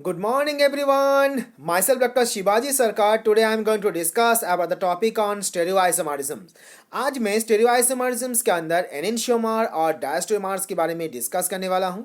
Good morning, everyone. Myself, Dr. Shivaji Sarkar. Today, I am going to discuss about the topic on stereoisomerisms. आज मैं स्टेरियोआइसोमरिज्म्स के अंदर enantiomer और diastereomers के बारे में डिस्कस करने वाला हूं।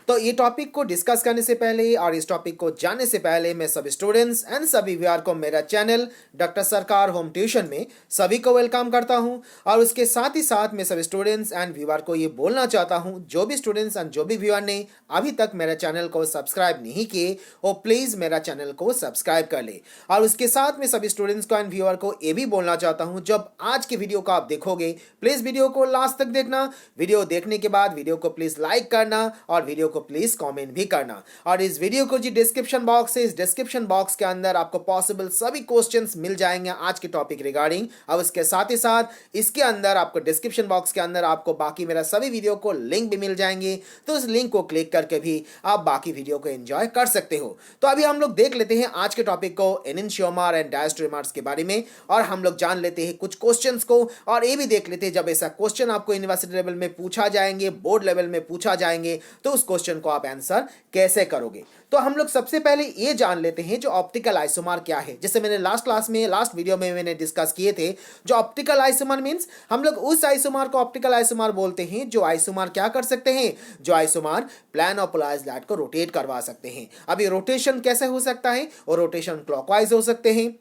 तो ये टॉपिक को डिस्कस करने से पहले और इस टॉपिक को जानने से पहले मैं सभी स्टूडेंट्स एंड सभी व्यूअर को मेरा चैनल डॉक्टर सरकार होम ट्यूशन में सभी को वेलकम करता हूं। और उसके साथ ही साथ मैं सभी स्टूडेंट्स एंड व्यूअर को ये बोलना चाहता हूं, जो भी स्टूडेंट्स एंड जो भी व्यूअर ने अभी तक मेरा चैनल को सब्सक्राइब नहीं किए वो प्लीज़ मेरा चैनल को सब्सक्राइब कर ले। और उसके साथ में सभी स्टूडेंट्स को एंड व्यूअर को ये भी बोलना चाहता हूं, जब आज के वीडियो को आप देखोगे प्लीज़ वीडियो को लास्ट तक देखना। वीडियो देखने के बाद वीडियो को प्लीज़ लाइक करना और वीडियो को प्लीज़ कमेंट भी करना। और इस वीडियो को जो डिस्क्रिप्शन बॉक्स है, इस डिस्क्रिप्शन बॉक्स के अंदर आपको पॉसिबल सभी क्वेश्चंस मिल जाएंगे आज के टॉपिक रिगार्डिंग। और उसके साथ ही साथ इसके अंदर आपको डिस्क्रिप्शन बॉक्स के अंदर आपको बाकी मेरा सभी वीडियो को लिंक भी मिल जाएंगे, तो उस लिंक को क्लिक करके भी आप बाकी वीडियो को एंजॉय कर सकते हो। तो अभी हम लोग देख लेते हैं आज के टॉपिक को एनेंशियोमर एंड डायस्टेरियोमर्स के बारे में, और हम लोग जान लेते हैं कुछ क्वेश्चंस को, और ये भी देख लेते हैं जब ऐसा क्वेश्चन आपको यूनिवर्सिटी लेवल में पूछा जाएंगे, बोर्ड लेवल में पूछा जाएंगे, तो उस क्वेश्चन को आप आंसर कैसे करोगे। तो हम लोग सबसे पहले ये जान लेते हैं जो ऑप्टिकल आइसोमर क्या है। जैसे मैंने लास्ट वीडियो में मैंने डिस्कस किए थे, जो ऑप्टिकल आइसोमर मींस हम लोग उस आइसोमर को ऑप्टिकल आइसोमर बोलते हैं जो आइसोमर क्या कर सकते हैं, जो आइसोमर प्लान और पोलराइज्ड लाइट को रोटेट करवा सकते हैं। अब ये रोटेशन कैसे हो सकता है, और रोटेशन क्लॉकवाइज हो सकते हैं,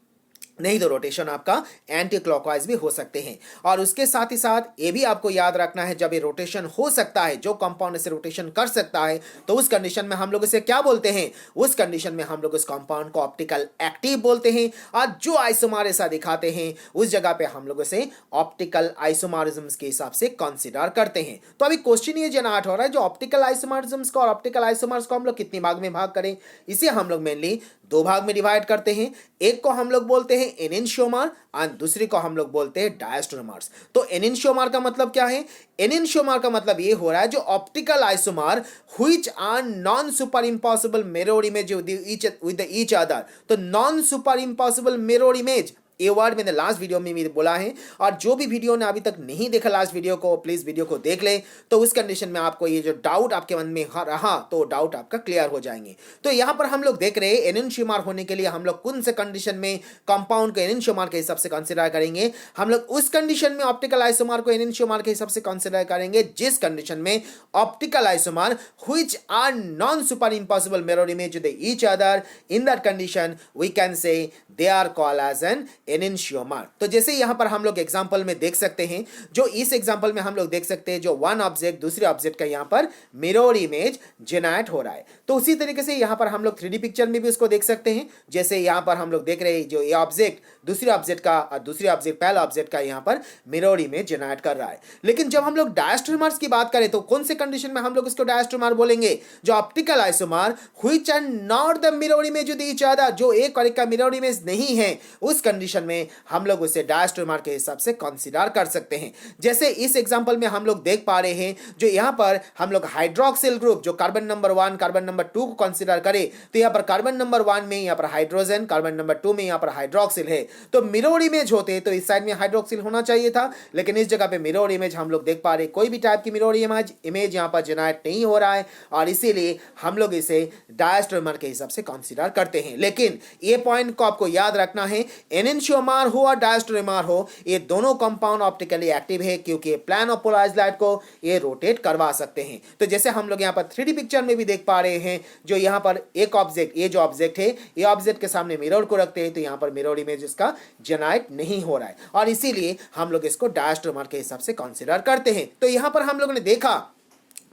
नहीं तो रोटेशन आपका एंटी क्लॉकवाइज भी हो सकते हैं। और उसके साथ ही साथ ये भी आपको याद रखना है, जब ये रोटेशन हो सकता है, जो कंपाउंड से रोटेशन कर सकता है, तो उस कंडीशन में हम लोग इसे क्या बोलते हैं, उस कंडीशन में हम लोग उस कंपाउंड को ऑप्टिकल एक्टिव बोलते हैं। और जो आइसोमर ऐसा दिखाते हैं उस जगह पे हम लोग इसे ऑप्टिकल आइसोमरिज्म्स के हिसाब से कंसीडर करते हैं। तो अभी क्वेश्चन ये जनरेट हो रहा है, जो ऑप्टिकल आइसोमरिज्म्स को और ऑप्टिकल आइसोमर्स को हम लोग कितने भाग में भाग करें, इसे हम लोग मेनली दो भाग में डिवाइड करते हैं। एक को हम लोग बोलते हैं एनेंशियोमर और दूसरे को हम लोग बोलते हैं डायस्टेरियोमर्स। तो एनेंशियोमर का मतलब क्या है, एनेंशियोमर का मतलब ये हो रहा है जो optical isomer which are non super impossible mirror image with each other. तो non super impossible mirror image, ये वर्ड मैंने लास्ट वीडियो में भी बोला है, और जो भी वीडियो ने अभी तक नहीं देखा लास्ट वीडियो को, प्लीज वीडियो को देख ले। तो उस कंडीशन में आपको ये जो डाउट आपके मन में रहा तो डाउट आपका क्लियर हो जाएंगे। तो यहाँ पर हम लोग देख रहे हैं एनेंशियोमर होने के लिए हम लोग कौन से कंडीशन में कंपाउंड को एनेंशियोमर के हिसाब से कंसिडर करेंगे। हम लोग उस कंडीशन में ऑप्टिकल आइसोमर को एनेंशियोमर के हिसाब से कंसिडर करेंगे जिस कंडीशन में optical isomer which are non super impossible mirror image with each other. In that condition we can say they are called as an enantiomer. तो जैसे यहां पर हम लोग एग्जांपल में देख सकते हैं, जो इस एग्जांपल में हम लोग देख सकते हैं जो वन ऑब्जेक्ट दूसरे ऑब्जेक्ट का यहां पर मिरर इमेज जनरेट हो रहा है। तो उसी तरीके से यहां पर हम लोग 3D पिक्चर में भी उसको देख सकते हैं। जैसे यहां पर हम लोग देख रहे हैं जो ये ऑब्जेक्ट दूसरे ऑब्जेक्ट का और दूसरे ऑब्जेक्ट पहला ऑब्जेक्ट का यहां पर मिरर इमेज जनरेट कर रहा है। लेकिन जब हम लोग डायस्टेरियोमर्स की बात करें तो कौन से कंडीशन में हम लोग इसको डायस्टेरियोमर बोलेंगे, जो optical isomer which are not the mirror image with each other, जो एक और एक का मिरर इमेज नहीं है, उस कंडीशन में हम लोग उसे डायस्टेरियोमर के हिसाब से कंसीडर कर सकते हैं। जैसे इस एग्जांपल में हम लोग देख पा रहे हैं, जो यहां पर हम लोग हाइड्रोक्सिल ग्रुप जो कार्बन नंबर 1 कार्बन नंबर 2 को कंसीडर करें, तो यहां पर कार्बन नंबर 1 में यहां पर हाइड्रोजन, कार्बन नंबर 2 में यहां पर हाइड्रोक्सिल है। तो मिरर इमेज होते तो इस साइड में हाइड्रोक्सिल होना चाहिए था, लेकिन इस जगह पे मिरर इमेज हम लोग देख पा रहे कोई भी टाइप की मिरर इमेज यहां पर जनरेट नहीं हो रहा है, और इसीलिए हम लोग इसे डायस्टेरियोमर के हिसाब से कंसीडर करते हैं। लेकिन ये पॉइंट को आपको याद रखना है, एनेंशियोमर हो और डायस्टेरियोमर हो, ये दोनों कंपाउंड ऑप्टिकली एक्टिव है, क्योंकि प्लान और पोलराइज्ड लाइट को ये रोटेट करवा सकते हैं। तो जैसे हम लोग यहाँ पर 3D पिक्चर में भी देख पा रहे हैं, जो यहाँ पर एक ऑब्जेक्ट, ये जो ऑब्जेक्ट है, ये ऑब्जेक्ट के सामने मिरर को रखते हैं तो यहाँ पर मिरर इमेज इसका जनरेट नहीं हो रहा है, और इसीलिए हम लोग इसको डायस्टेरियोमर के हिसाब से कंसीडर करते हैं। तो यहाँ पर हम लोगों ने देखा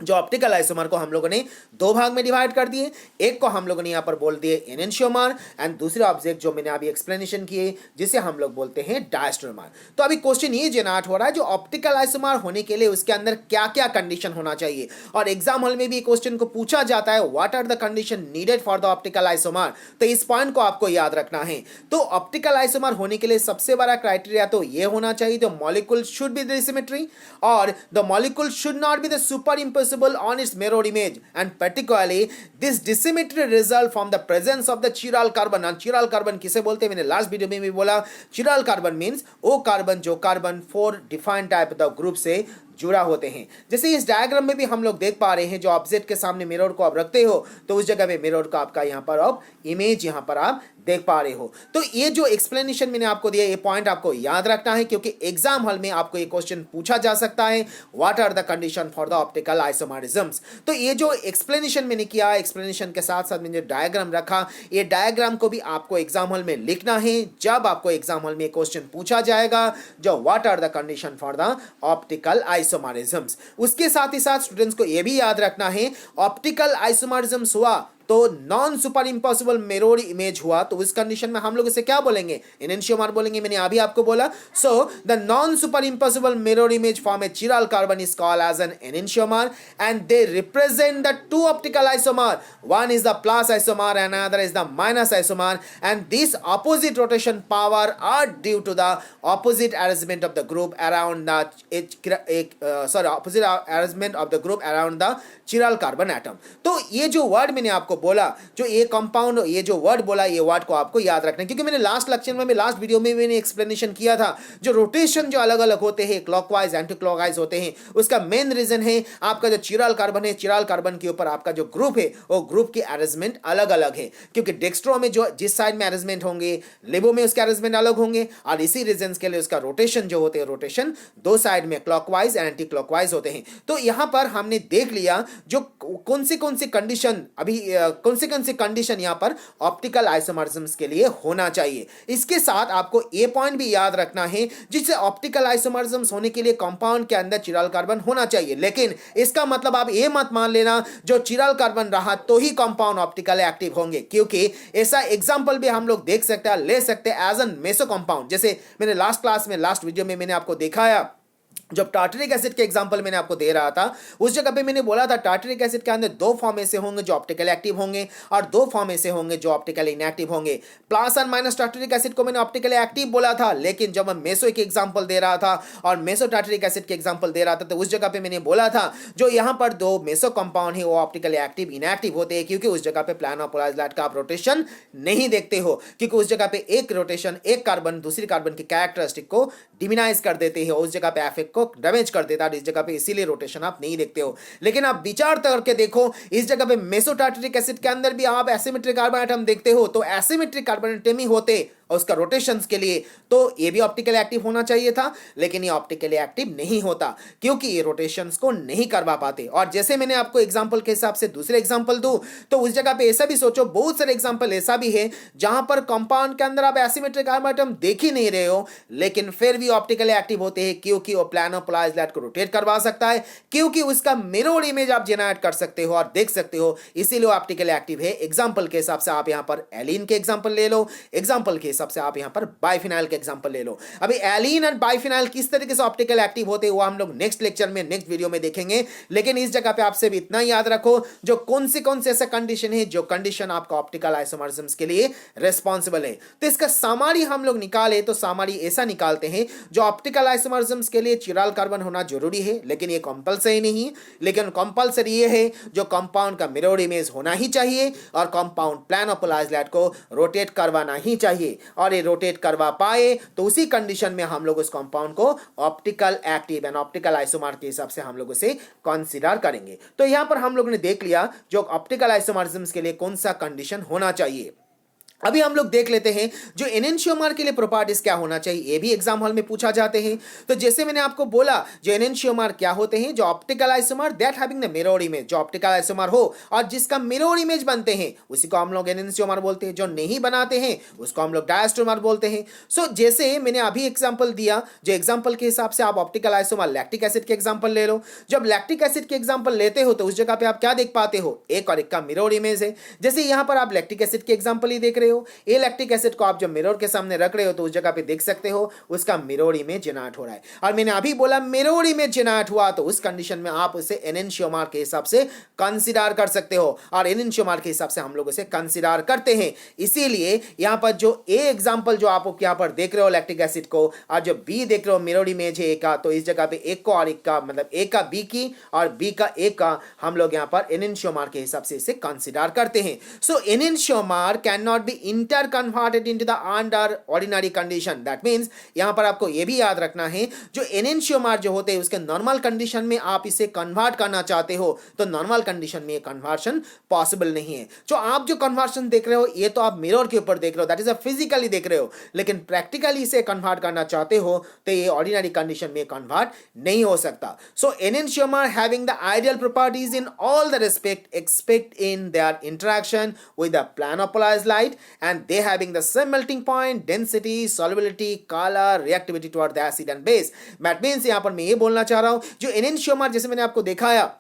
जो ऑप्टिकल आइसोमर को हम लोगों ने दो भाग में डिवाइड कर दिए। एक को हम लोगों ने यहाँ पर बोल दिए एनेंशियोमर, एंड दूसरे ऑब्जेक्ट जो मैंने अभी एक्सप्लेनेशन किए जिसे हम लोग बोलते हैं डायस्टेरियोमर। तो अभी क्वेश्चन ये जनरेट हो रहा है, जो ऑप्टिकल आइसोमर होने के लिए उसके अंदर क्या क्या कंडीशन होना चाहिए, और एग्जाम हॉल में भी क्वेश्चन को पूछा जाता है what are the condition needed for the optical isomer. तो इस पॉइंट को आपको याद रखना है। तो ऑप्टिकल आइसोमर होने के लिए सबसे बड़ा क्राइटेरिया तो ये होना चाहिए, the molecule should be the symmetry, और the molecule should not be the super impossible on its mirror image, and particularly this dissymmetry result from the presence of the chiral carbon। and chiral carbon किसे बोलते हैं, मैंने last video में भी बोला, chiral carbon means वो carbon जो carbon 4 defined type of group से जुड़ा होते हैं। जैसे इस डायग्राम में भी हम लोग देख पा रहे हैं, जो ऑब्जेक्ट के सामने मिरर को आप रखते हो तो उस जगह पे मिरर का आपका यहाँ पर अब इमेज यहाँ पर आप देख पा रहे हो। तो ये जो एक्सप्लेनेशन मैंने आपको दिया, ये पॉइंट आपको याद रखना है, क्योंकि एग्जाम हॉल में आपको ये क्वेश्चन पूछा जा सकता है, what are the condition for the optical isomerisms. तो ये जो एक्सप्लेनेशन मैंने किया, एक्सप्लेनेशन के साथ साथ मैंने डायग्राम रखा, ये डायग्राम को भी आपको एग्जाम हॉल में लिखना है जब आपको एग्जाम हॉल में क्वेश्चन पूछा जाएगा, जो what are the condition for the optical isomerisms. उसके साथ ही साथ स्टूडेंट्स को यह भी याद रखना है, ऑप्टिकल आइसोमरिज्म्स हुआ तो non super impossible mirror image हुआ, तो उस कंडीशन में हम लोग इसे क्या बोलेंगे, एनेंशियोमर बोलेंगे। मैंने अभी आपको बोला, so the non super impossible mirror image form a chiral carbon is called as an enantiomer and they represent the two optical isomer, one is the plus isomer and another is the minus isomer, and this opposite rotation power are due to the opposite arrangement of the group around the opposite arrangement of the group around the chiral carbon atom. तो ये जो word मैंने आपको बोला, जो ये compound, ये जो वर्ड बोला, ये वर्ड को आपको याद रखना है, क्योंकि मैंने लास्ट लेक्चर में, लास्ट वीडियो में मैंने एक्सप्लेनेशन किया था, जो रोटेशन जो अलग अलग होते हैं, क्लॉकवाइज एंटी क्लॉकवाइज होते हैं, उसका मेन रीजन है आपका जो चिरल कार्बन है, चिरल कार्बन के ऊपर आपका जो ग्रुप है वो ग्रुप की अरेंजमेंट अलग अलग है, क्योंकि डेक्स्ट्रो में जो जिस साइड में अरेंजमेंट होंगे, लिबो में उसके अरेंजमेंट अलग होंगे, और इसी रीजन के लिए उसका रोटेशन जो होते हैं, रोटेशन दो साइड में क्लॉकवाइज एंड एंटी क्लॉकवाइज होते हैं। तो यहां पर हमने देख लिया जो कौन सी कंडीशन, अभी कौन सी कंडीशन यहां पर ऑप्टिकल आइसोमरिज्म्स के लिए होना चाहिए। इसके साथ आपको ये पॉइंट भी याद रखना है, जिससे ऑप्टिकल आइसोमरिज्म्स होने के लिए कंपाउंड के अंदर चिरल कार्बन होना चाहिए, लेकिन इसका मतलब आप ये मत मान लेना जो चिरल कार्बन रहा तो ही कंपाउंड ऑप्टिकल एक्टिव होंगे, क्योंकि ऐसा एग्जांपल भी हम लोग देख सकते हैं, ले सकते हैं एज एन मेसो कंपाउंड। जैसे मैंने लास्ट क्लास में, लास्ट वीडियो में मैंने आपको दिखाया, जब टार्टरिक एसिड के एग्जांपल मैंने आपको दे रहा था, उस जगह पे मैंने बोला था टार्टरिक एसिड के अंदर दो फॉर्म ऐसे होंगे जो ऑप्टिकल एक्टिव होंगे और दो फॉर्म ऐसे होंगे जो ऑप्टिकल इनएक्टिव होंगे। प्लस और माइनस टार्टरिक एसिड को मैंने ऑप्टिकल एक्टिव बोला था, लेकिन जब मैं मेसो के एग्जांपल दे रहा था और मेसो टार्टरिक एसिड के एग्जांपल दे रहा था, तो उस जगह पे मैंने बोला था जो यहां पर दो मेसो कंपाउंड है वो ऑप्टिकल एक्टिव इनएक्टिव होते हैं, क्योंकि उस जगह पे प्लानो पोलराइज्ड लाइट का आप रोटेशन नहीं देखते हो, क्योंकि उस जगह पे एक रोटेशन, एक कार्बन दूसरी कार्बन की कैरेक्टरिस्टिक को डिमिनाइज कर देते हैं, उस जगह पे एफेक्ट को डैमेज कर देता है, इस जगह पे इसीलिए रोटेशन आप नहीं देखते हो। लेकिन आप विचार करके देखो, इस जगह पे मेसो टार्टरिक एसिड के अंदर भी आप एसिमेट्रिक कार्बन एटम देखते हो, तो एसिमेट्रिक कार्बन एटम ही होते और उसका रोटेशंस के लिए, तो ये भी ऑप्टिकल एक्टिव होना चाहिए था, लेकिन ये ऑप्टिकली एक्टिव नहीं होता क्योंकि ये रोटेशंस को नहीं करवा पाते। और जैसे मैंने आपको एग्जांपल के हिसाब से दूसरे एग्जांपल दूं, तो उस जगह पे ऐसा भी सोचो, बहुत सारे एग्जांपल ऐसा भी है जहां पर कंपाउंड के अंदर आप एसिमेट्रिक कार्बन एटम देख ही नहीं रहे हो, लेकिन फिर भी ऑप्टिकली एक्टिव होते हैं, क्योंकि वो प्लानो पोलराइज्ड लाइट को रोटेट करवा सकता है, क्योंकि उसका मिरर इमेज आप जनरेट कर सकते हो और देख सकते हो, इसीलिए ऑप्टिकली एक्टिव है। एग्जांपल के हिसाब से आप यहां पर एलिन के एग्जांपल ले लो, एग्जांपल के हिसाब से आप यहां पर बाइफिनाइल के एग्जांपल ले लो। अभी एलिन और बाइफिनाइल किस तरीके से ऑप्टिकल एक्टिव होते हैं वो हम लोग नेक्स्ट लेक्चर में, नेक्स्ट वीडियो में देखेंगे, लेकिन इस जगह पे आपसे भी इतना याद रखो, जो कौन से ऐसा कंडीशन है जो कंडीशन आपका ऑप्टिकल आइसोमरिज्म्स के लिए रिस्पांसिबल है। तो इसका सामारी हम लोग निकाले तो सामारी ऐसा निकालते हैं, जो ऑप्टिकल आइसोमरिज्म्स के लिए चिरल कार्बन होना जरूरी है, लेकिन ये कंपल्सरी नहीं, लेकिन कंपल्सरी ये है जो कंपाउंड का मिरर इमेज होना ही चाहिए और कंपाउंड प्लानो पोलराइज्ड लाइट को रोटेट करवाना ही चाहिए, और ये रोटेट करवा पाए तो उसी कंडीशन में हम लोग उस कंपाउंड को optical active and optical isomer के हिसाब से हम लोग उसे कंसीडर करेंगे। तो यहां पर हम लोग ने देख लिया जो ऑप्टिकल आइसोमरिज्म्स के लिए कौन सा कंडीशन होना चाहिए। अभी हम लोग देख लेते हैं जो एनेंशियोमर के लिए प्रॉपर्टीज क्या होना चाहिए, ये भी एग्जाम हॉल में पूछा जाते हैं। तो जैसे मैंने आपको बोला जो एनेंशियोमर क्या होते हैं, जो optical isomer that having the mirror image, जो ऑप्टिकल आइसोमर हो और जिसका मिरर इमेज बनते हैं उसी को हम लोग एनेंशियोमर बोलते हैं, जो नहीं बनाते हैं उसको हम लोग डायस्ट्रोमर बोलते हैं। सो जैसे मैंने अभी एग्जाम्पल दिया, जो एग्जाम्पल के हिसाब से आप ऑप्टिकल आइसोमर लैक्टिक एसिड के एग्जाम्पल ले लो। जब लैक्टिक एसिड के एग्जाम्पल लेते हो तो उस जगह पे आप क्या देख पाते हो, एक और एक का मिरर इमेज है। जैसे यहां पर आप लैक्टिक एसिड के एग्जाम्पल ही देख रहे हो, ए लैक्टिक एसिड को आप जब मिरर के सामने रख रहे हो तो उस जगह पे देख सकते हो उसका मिरर इमेज जनरेट हो रहा है। और मैंने अभी बोला मिरर इमेज जनरेट हुआ तो उस कंडीशन में आप उसे एनेंशियोमर के हिसाब से कंसीडर कर सकते हो, और एनेंशियोमर के हिसाब से हम लोग उसे कंसीडर करते हैं। इसीलिए यहां पर जो ए एग्जांपल जो आप यहां पर देख रहे हो लैक्टिक एसिड को, और जो बी देख रहे हो मिरर इमेज है ए का, तो इस जगह पे एक को और एक का, मतलब ए का बी की और बी का ए का, हम लोग यहां पर एनेंशियोमर के हिसाब से इसे कंसीडर करते हैं। So enantiomer can not be inter converted into the under ordinary condition. That means यहां पर आपको यह भी याद रखना है, जो एनेंशियोमर जो होते हैं उसके नॉर्मल कंडीशन में आप इसे कन्वर्ट करना चाहते हो तो नॉर्मल कंडीशन में कन्वर्शन पॉसिबल नहीं है। जो आप जो कन्वर्शन देख रहे हो ये तो आप मिरर के ऊपर देख रहे हो, दैट इज अ फिजिकली देख रहे हो, लेकिन प्रैक्टिकली इसे कन्वर्ट करना चाहते हो तो ये ऑर्डिनरी कंडीशन में कन्वर्ट नहीं हो सकता। So enantiomer having the ideal properties in all the respect expect in their interaction with the plane polarized light and they having the same melting point, density, solubility, colour, reactivity toward the acid and base. That means यहां पर मैं ये बोलना चाह रहा हूं, जो enantiomer जैसे मैंने आपको दिखाया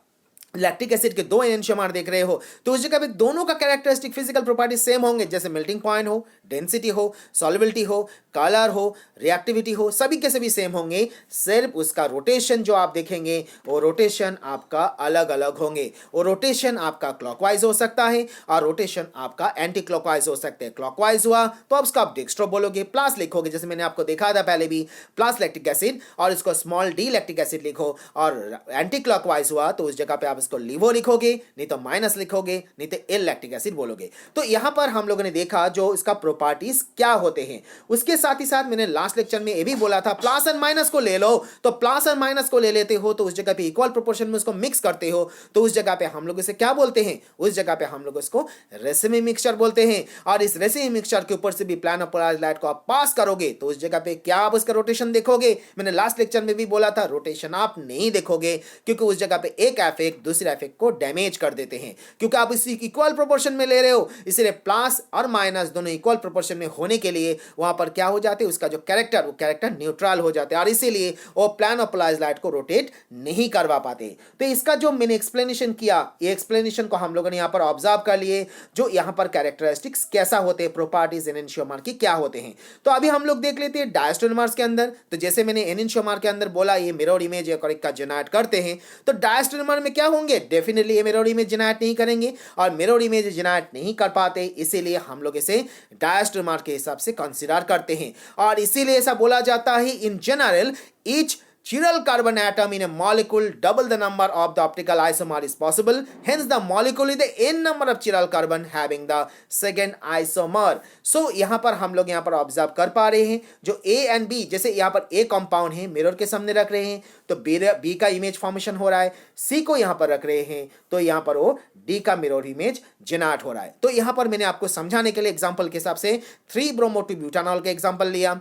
लैक्टिक एसिड के दो एनेंशियोमर देख रहे हो तो उस जगह पे दोनों का कैरेक्टरिस्टिक फिजिकल प्रॉपर्टी सेम होंगे, जैसे मेल्टिंग पॉइंट हो, डेंसिटी हो, सॉल्युबिलिटी हो, कलर हो, रिएक्टिविटी हो, सभी के सभी सेम होंगे। सिर्फ उसका रोटेशन जो आप देखेंगे वो रोटेशन आपका अलग अलग होंगे। वो रोटेशन आपका क्लॉकवाइज हो सकता है और रोटेशन आपका एंटी क्लॉकवाइज हो सकते हैं। क्लॉकवाइज हुआ तो अब उसको आप डेक्स्ट्रो बोलोगे, प्लस लिखोगे जैसे मैंने आपको दिखाया था पहले भी, प्लस लैक्टिक एसिड और इसको स्मॉल डी लैक्टिक एसिड लिखो, और एंटी क्लॉकवाइज हुआ तो उस जगह पे आप इसको लिवो लिखोगे, नहीं तो माइनस लिखोगे, नहीं तो एल लैक्टिक एसिड बोलोगे। तो यहां पर हम लोगों ने देखा जो इसका प्रॉपर्टीज क्या होते हैं। उसके साथ ही साथ मैंने लास्ट लेक्चर में ये भी बोला था प्लस एंड माइनस को ले लो, तो प्लस एंड माइनस को ले लेते हो तो उस जगह पे इक्वल प्रोपोर्शन में उसको मिक्स करते हो तो उस जगह पे हम लोग इसे क्या बोलते हैं, उस जगह पे हम लोग इसको रेसिमी मिक्सचर बोलते हैं। और इस रेसिमी मिक्सचर के ऊपर से भी प्लानोपोलाइज्ड लाइट को आप पास करोगे तो उस जगह पे क्या आप उसका रोटेशन देखोगे। मैंने लास्ट लेक्चर में भी बोला था रोटेशन आप नहीं देखोगे, क्योंकि उस जगह पे एक इफेक्ट दूसरे इफेक्ट को डैमेज कर देते हैं, क्योंकि आप इसी इक्वल प्रोपोर्शन में ले रहे हो, इसलिए प्लस और माइनस दोनों इक्वल प्रोपोर्शन में होने के लिए वहां पर क्या हो जाते हैं, उसका जो कैरेक्टर वो कैरेक्टर न्यूट्रल हो जाते हैं और इसीलिए वो प्लानोपोलाइज्ड लाइट को रोटेट नहीं करवा पाते। तो इसका जो मैंने एक्सप्लेनेशन किया, ये एक्सप्लेनेशन को हम लोगों ने यहां पर ऑब्जर्व कर लिए, जो यहां पर कैरेक्टरिस्टिक्स कैसा होते हैं, प्रॉपर्टीज एनेंशियोमर की क्या होते हैं। तो अभी हम लोग देख लेते हैं डायस्टेरियोमर्स के अंदर। तो जैसे मैंने एनेंशियोमर के अंदर बोला ये मिरर इमेज का जनरेट करते हैं, तो डायस्टेरियोमर में क्या होंगे, डेफिनेटली ये मिरर इमेज जनरेट नहीं करेंगे और मिरर इमेज जनरेट नहीं कर पाते, इसीलिए हम लोग इसे डायस्टेरियोमर के हिसाब से कंसीडर करते हैं। और इसीलिए ऐसा बोला जाता है in general each chiral carbon atom in a molecule double the number of the optical isomer is possible, hence the molecule is the n number of chiral carbon having the second isomer। so यहां पर हम लोग यहां पर observe कर पा रहे हैं जो A एंड B, जैसे यहां पर A कंपाउंड है मिरर के सामने रख रहे हैं तो B का इमेज फॉर्मेशन हो रहा है, C को यहां पर रख रहे हैं तो यहां पर वो D का मिरर इमेज जनरेट हो रहा है। तो यहां पर मैंने आपको समझाने के लिए एग्जांपल के हिसाब से 3-bromo-2-butanol का एग्जांपल लिया,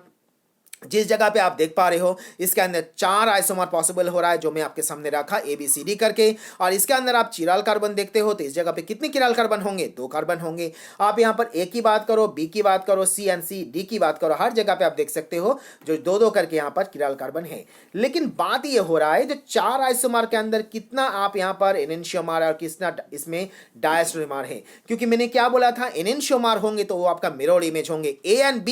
जिस जगह पे आप देख पा रहे हो इसके अंदर 4 आइसोमर पॉसिबल हो रहा है जो मैं आपके सामने रखा ABCD करके, और इसके अंदर आप चिराल कार्बन देखते हो तो इस जगह पे कितने चिराल कार्बन होंगे, 2 कार्बन होंगे। आप यहाँ पर A की बात करो, B की बात करो, C एंड C, D की बात करो, हर जगह पे आप देख सकते हो जो 2-2 करके यहाँ पर चिराल कार्बन है। लेकिन बात ये हो रहा है जो 4 आइसोमर के अंदर कितना आप यहाँ पर एनेंशियोमर और कितना इसमें डायस्टेरियोमर है, क्योंकि मैंने क्या बोला था एनेंशियोमर होंगे तो वो आपका मिरर इमेज होंगे, A and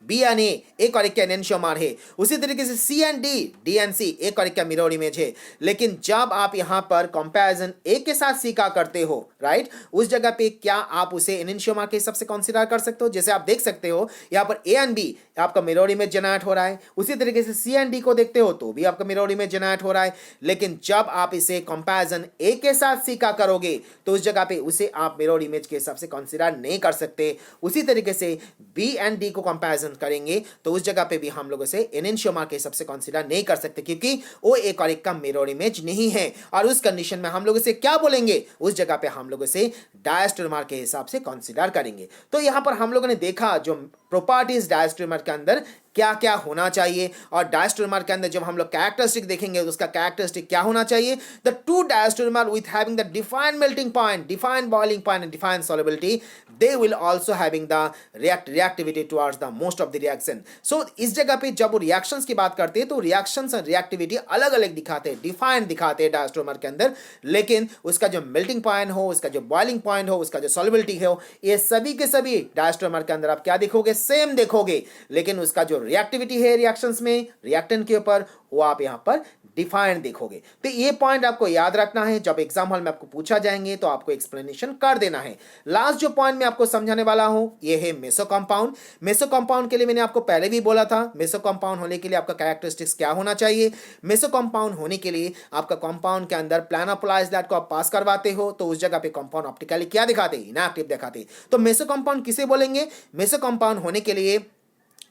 B and A एक और एक का एनेंशियोमर है, उसी तरीके से C and D and C एक और एक का मिरर इमेज है। लेकिन जब आप यहाँ पर कंपैरिजन A के साथ C का करते हो, राइट, उस जगह पे क्या आप उसे एनेंशियोमर के हिसाब से कंसीडर कर सकते हो। जैसे आप देख सकते हो यहाँ पर A एंड B आपका मिरर इमेज जनरेट हो रहा है, उसी तरीके से C एंड D को देखते हो तो भी आपका मिरर इमेज जनरेट हो रहा है। लेकिन जब आप इसे कंपैरिजन A के साथ C का करोगे तो उस जगह पे उसे आप मिरर इमेज के हिसाब से कंसीडर नहीं कर सकते। उसी तरीके से B एंड D को कंपैरिजन करेंगे तो उस जगह पे भी हम लोग उसे एनेंशियोमर के हिसाब से कंसीडर नहीं कर सकते, क्योंकि वो एक और एक का मिरर इमेज नहीं है। और उस कंडीशन में हम लोग इसे क्या बोलेंगे, उस जगह पे हम लोग इसे डायस्टेरियोमर के हिसाब से कंसीडर करेंगे। तो यहां पर हम लोगों ने देखा जो प्रॉपर्टीज डायस्टेरियोमर के अंदर क्या क्या होना चाहिए, और डायस्टेरियोमर के अंदर जब हम लोग कैरेक्टरिस्टिक देखेंगे तो उसका कैरेक्टरिस्टिक क्या होना चाहिए, the two diastereomer with having the defined melting point, defined boiling point and defined solubility, they will also having the reactivity towards the most of the reaction. So इस जगह पे जब वो रिएक्शंस की बात करते हैं तो रिएक्शंस और रिएक्टिविटी अलग अलग दिखाते हैं, डिफाइंड दिखाते हैं डायस्टेरियोमर के अंदर, लेकिन उसका जो मेल्टिंग पॉइंट हो, उसका जो बॉइलिंग पॉइंट हो, उसका जो सॉल्युबिलिटी हो, ये सभी के सभी डायस्टेरियोमर के अंदर आप क्या देखोगे, सेम देखोगे। लेकिन उसका जो जो रिएक्टिविटी है रिएक्शंस में, रिएक्टेंट के ऊपर, वो आप यहाँ पर डिफाइंड देखोगे। तो ये पॉइंट आपको याद रखना है, जब एग्जाम हॉल में आपको पूछा जाएंगे तो आपको एक्सप्लेनेशन कर देना है। लास्ट जो पॉइंट मैं आपको समझाने वाला हूं ये है मेसो कंपाउंड। मेसो कंपाउंड के लिए मैंने आपको पहले भी बोला था, मेसो कंपाउंड होने के लिए आपका कैरेक्टरिस्टिक्स क्या होना चाहिए। मेसो कंपाउंड होने के लिए आपका कंपाउंड के अंदर प्लानोपोलाइज्ड लाइट को आप पास करवाते हो तो उस जगह पे कंपाउंड ऑप्टिकली क्या दिखाते, इनएक्टिव दिखाते। तो मेसो कंपाउंड किसे बोलेंगे? मेसो कंपाउंड होने के लिए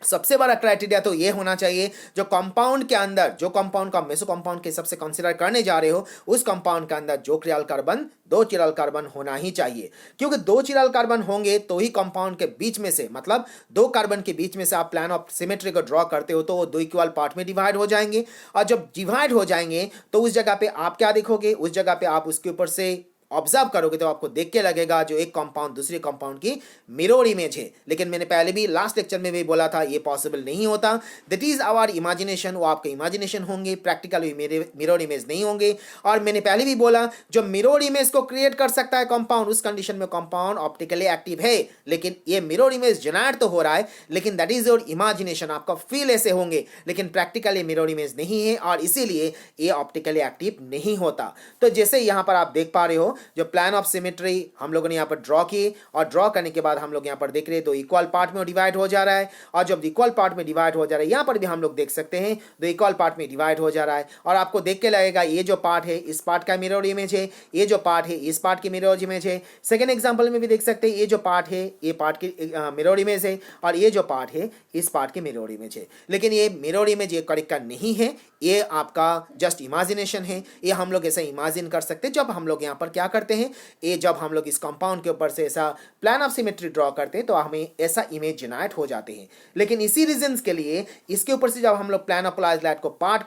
सबसे बड़ा क्राइटेरिया तो ये होना चाहिए, जो कंपाउंड के अंदर, जो कंपाउंड का मेसो कंपाउंड के हिसाब से कंसीडर करने जा रहे हो, उस कंपाउंड के अंदर जो चिरल कार्बन, दो चिरल कार्बन होना ही चाहिए। क्योंकि दो चिरल कार्बन होंगे तो ही कंपाउंड के बीच में से, मतलब दो कार्बन के बीच में से आप प्लान ऑफ सिमेट्री को ड्रॉ करते हो तो वो दो इक्वल पार्ट में डिवाइड हो जाएंगे। और जब डिवाइड हो जाएंगे तो उस जगह पे आप क्या देखोगे, उस जगह पे आप उसके ऊपर से ऑब्जर्व करोगे तो आपको देख के लगेगा जो एक कंपाउंड दूसरे कंपाउंड की मिरर इमेज है। लेकिन मैंने पहले भी लास्ट लेक्चर में भी बोला था ये पॉसिबल नहीं होता। दैट इज आवर इमेजिनेशन, वो आपके इमेजिनेशन होंगे, प्रैक्टिकली मिरर इमेज नहीं होंगे। और मैंने पहले भी बोला जो मिरर इमेज को क्रिएट कर सकता है कंपाउंड, उस कंडीशन में कंपाउंड ऑप्टिकली एक्टिव है। लेकिन ये मिरर इमेज जनरेट तो हो रहा है, लेकिन दैट इज योर इमेजिनेशन, आपका फील ऐसे होंगे, लेकिन प्रैक्टिकली मिरर इमेज नहीं है और इसीलिए ये ऑप्टिकली एक्टिव नहीं होता। तो जैसे यहाँ पर आप देख पा रहे हो जो प्लान ऑफ सिमेट्री हम लोगों ने यहाँ पर ड्रॉ किए, और ड्रॉ करने के बाद हम लोग यहाँ पर देख रहे हैं दो इक्वल पार्ट में डिवाइड हो जा रहा है। और जब इक्वल पार्ट में डिवाइड हो जा रहा है, यहाँ पर भी हम लोग देख सकते हैं दो इक्वल पार्ट में डिवाइड हो जा रहा है। और आपको देख के लगेगा ये जो पार्ट है इस पार्ट का मिरर इमेज है, ये जो पार्ट है इस पार्ट की मिरर इमेज है। सेकेंड एग्जाम्पल में भी देख सकते हैं ये जो पार्ट है ये पार्ट की मिरर इमेज है, और ये जो पार्ट है इस पार्ट की मिरर इमेज है। लेकिन ये मिरर इमेज ये करेक्ट का नहीं है, ये आपका जस्ट इमेजिनेशन है। ये हम लोग ऐसा इमेजिन कर सकते हैं जब हम लोग यहाँ पर क्या करते हैं, ये जब हम लोग इस कंपाउंड के ऊपर से ऐसा प्लान ऑफ सिमेट्री ड्रॉ करते हैं तो हमें ऐसा इमेज जनरेट हो जाते हैं। लेकिन इसी रीजंस के लिए इसके ऊपर से जब हम लोग प्लानोपोलाइज्ड लाइट को पार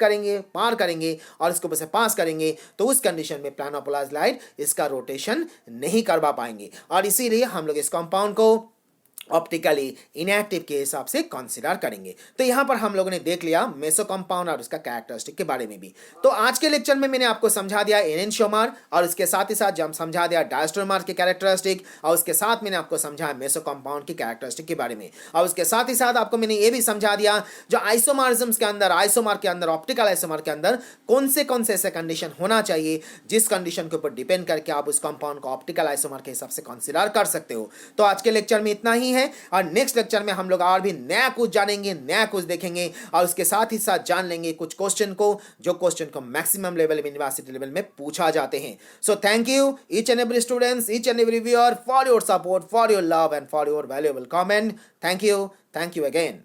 करेंगे और इसके ऊपर से पास करेंगे तो उस कंडीशन में प्लानोपोलाइज्ड लाइट इसका रोटेशन नहीं करवा पाएंगे, और इसीलिए हम लोग इस कंपाउंड को ऑप्टिकली इनएक्टिव के हिसाब से कंसीडर करेंगे। तो यहां पर हम लोगों ने देख लिया मेसो कंपाउंड और उसका कैरेक्टरिस्टिक के बारे में भी। तो आज के लेक्चर में मैंने आपको समझा दिया एनेंशियोमर, और उसके साथ ही साथ जब समझा दिया डायस्ट्रोमर के कैरेक्टरिस्टिक, और उसके साथ मैंने आपको समझाया मेसो कंपाउंड की कैरेक्टरिस्टिक के बारे में। और उसके साथ ही साथ आपको मैंने ये भी समझा दिया जो आइसोमरिज्म्स के अंदर, आइसोमर के अंदर, ऑप्टिकल आइसोमर के अंदर कौन से ऐसे कंडीशन होना चाहिए जिस कंडीशन के ऊपर डिपेंड करके आप उस कंपाउंड को ऑप्टिकल आइसोमर के हिसाब से कंसीडर कर सकते हो। तो आज के लेक्चर में इतना ही है, और नेक्स्ट लेक्चर में हम लोग और भी नया कुछ जानेंगे, नया कुछ देखेंगे, और उसके साथ ही साथ जान लेंगे कुछ क्वेश्चन को जो क्वेश्चन को मैक्सिमम लेवल में, यूनिवर्सिटी लेवल में पूछा जाते हैं। So thank you each and every students, each and every viewer for your support, for your love and for your valuable comment. Thank you again.